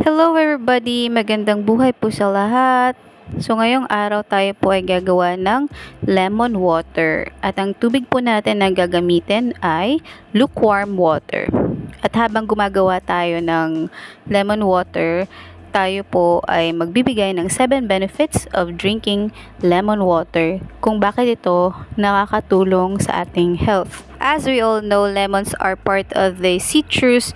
Hello everybody! Magandang buhay po sa lahat! So ngayong araw tayo po ay gagawa ng lemon water. At ang tubig po natin na gagamitin ay lukewarm water. At habang gumagawa tayo ng lemon water, tayo po ay magbibigay ng 7 benefits of drinking lemon water kung bakit ito nakakatulong sa ating health. As we all know, lemons are part of the citrus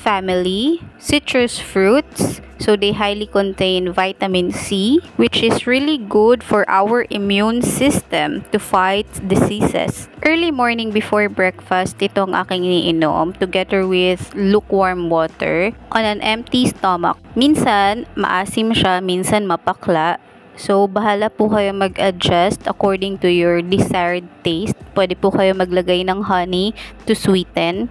family, citrus fruits. So they highly contain vitamin C, which is really good for our immune system to fight diseases. Early morning before breakfast, ito ang aking iniinom together with lukewarm water on an empty stomach. Minsan, maasim siya, minsan mapakla. So, bahala po kayo mag-adjust according to your desired taste. Pwede po kayo maglagay ng honey to sweeten.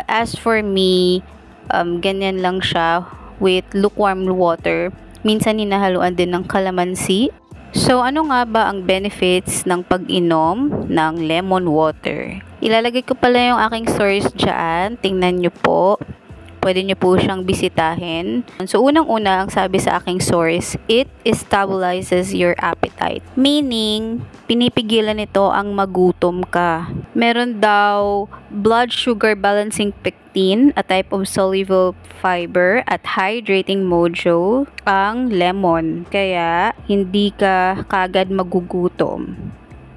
As for me, ganyan lang siya with lukewarm water. Minsan hinahaluan din ng calamansi. So, ano nga ba ang benefits ng pag-inom ng lemon water? Ilalagay ko pala yung aking source dyan. Tingnan nyo po. Pwede nyo po siyang bisitahin. So, unang-una, ang sabi sa aking source, it stabilizes your appetite. Meaning, pinipigilan ito ang magutom ka. Meron daw blood sugar balancing pectin, a type of soluble fiber at hydrating mojo, ang lemon. Kaya, hindi ka kagad magugutom.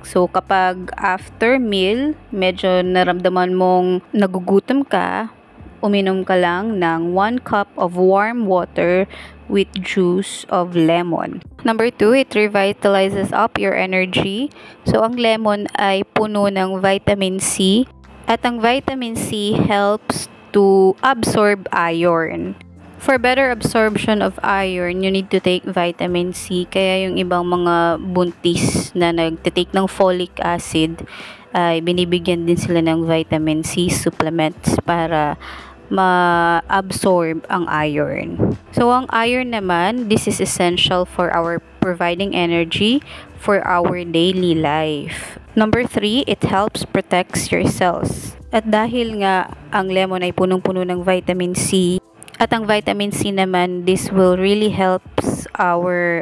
So, kapag after meal, medyo naramdaman mong nagugutom ka, uminom ka lang ng 1 cup of warm water with juice of lemon. Number 2, it revitalizes up your energy. So, ang lemon ay puno ng vitamin C. At ang vitamin C helps to absorb iron. For better absorption of iron, you need to take vitamin C. Kaya yung ibang mga buntis na nagtitake ng folic acid, ay binibigyan din sila ng vitamin C supplements para ma-absorb ang iron. So, ang iron naman, this is essential for our providing energy for our daily life. Number 3, it helps protects your cells. At dahil nga ang lemon ay punong-puno ng vitamin C, at ang vitamin C naman, this will really helps our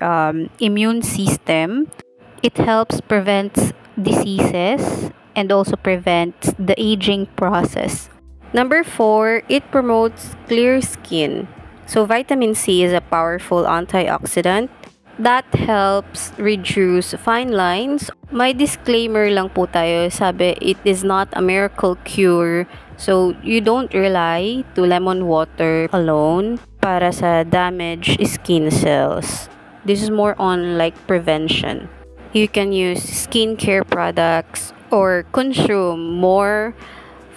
immune system. It helps prevent diseases and also prevents the aging process. Number 4, it promotes clear skin. So, vitamin C is a powerful antioxidant that helps reduce fine lines. May disclaimer lang po tayo. Sabi, it is not a miracle cure. So, you don't rely to lemon water alone para sa damaged skin cells. This is more on like prevention. You can use skincare products or consume more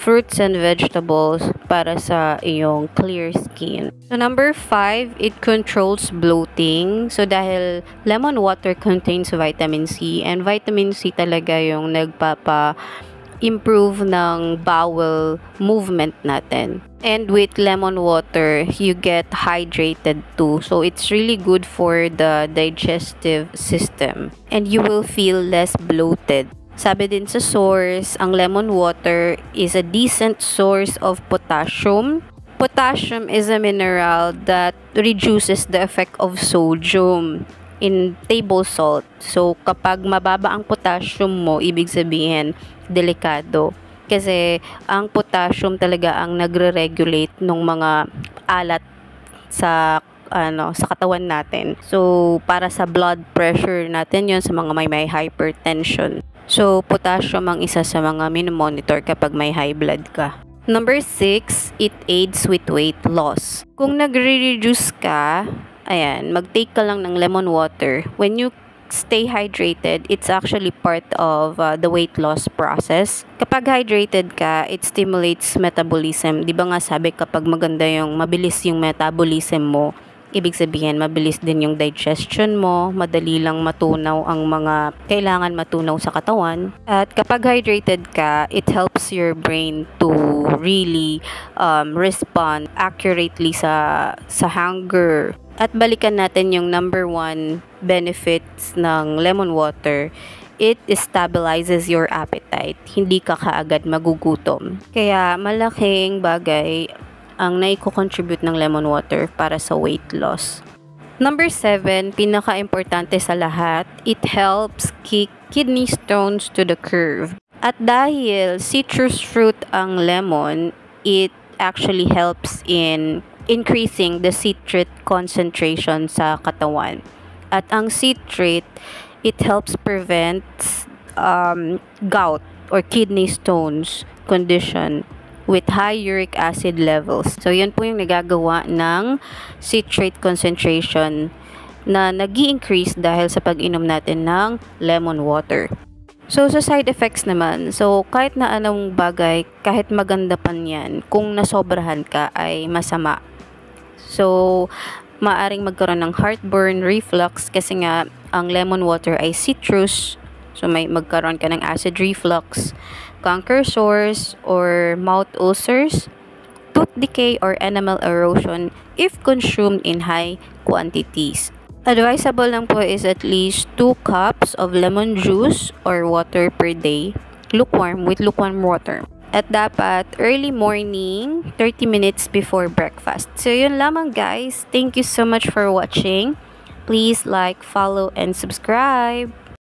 fruits and vegetables para sa iyong clear skin. So, number 5, it controls bloating. So, dahil lemon water contains vitamin C, and vitamin C talaga yung nagpapa-improve ng bowel movement natin. And with lemon water, you get hydrated too. So, it's really good for the digestive system. And you will feel less bloated. Sabi din sa source, ang lemon water is a decent source of potassium. Potassium is a mineral that reduces the effect of sodium in table salt. So, kapag mababa ang potassium mo, ibig sabihin, delikado. Kasi ang potassium talaga ang nagre-regulate ng mga alat sa katawan natin. So, para sa blood pressure natin yun, sa mga may hypertension. So, potassium ang isa sa mga minomonitor kapag may high blood ka. Number 6, it aids with weight loss. Kung nagre-reduce ka, ayan, mag-take ka lang ng lemon water. When you stay hydrated, it's actually part of the weight loss process. Kapag hydrated ka, it stimulates metabolism. Di ba nga sabi kapag maganda yung mabilis yung metabolism mo, ibig sabihin, mabilis din yung digestion mo, madali lang matunaw ang mga kailangan matunaw sa katawan. At kapag hydrated ka, it helps your brain to really respond accurately sa hunger. At balikan natin yung number 1 benefits ng lemon water. It stabilizes your appetite. Hindi ka kaagad magugutom. Kaya malaking bagay ang naiko-contribute ng lemon water para sa weight loss. Number 7, pinaka-importante sa lahat, it helps kick kidney stones to the curve. At dahil citrus fruit ang lemon, it actually helps in increasing the citrate concentration sa katawan. At ang citrate, it helps prevent gout or kidney stones condition with high uric acid levels. So, yun po yung nagagawa ng citrate concentration na nag-i-increase dahil sa pag-inom natin ng lemon water. So, sa side effects naman, so kahit na anong bagay, kahit maganda pa niyan, kung nasobrahan ka ay masama. So, maaring magkaroon ng heartburn, reflux, kasi nga ang lemon water ay citrus. So, may magkaroon ka ng acid reflux, canker sores, or mouth ulcers, tooth decay, or enamel erosion if consumed in high quantities. Advisable lang po is at least 2 cups of lemon juice or water per day, lukewarm with lukewarm water. At dapat early morning, 30 minutes before breakfast. So yun lamang guys. Thank you so much for watching. Please like, follow, and subscribe.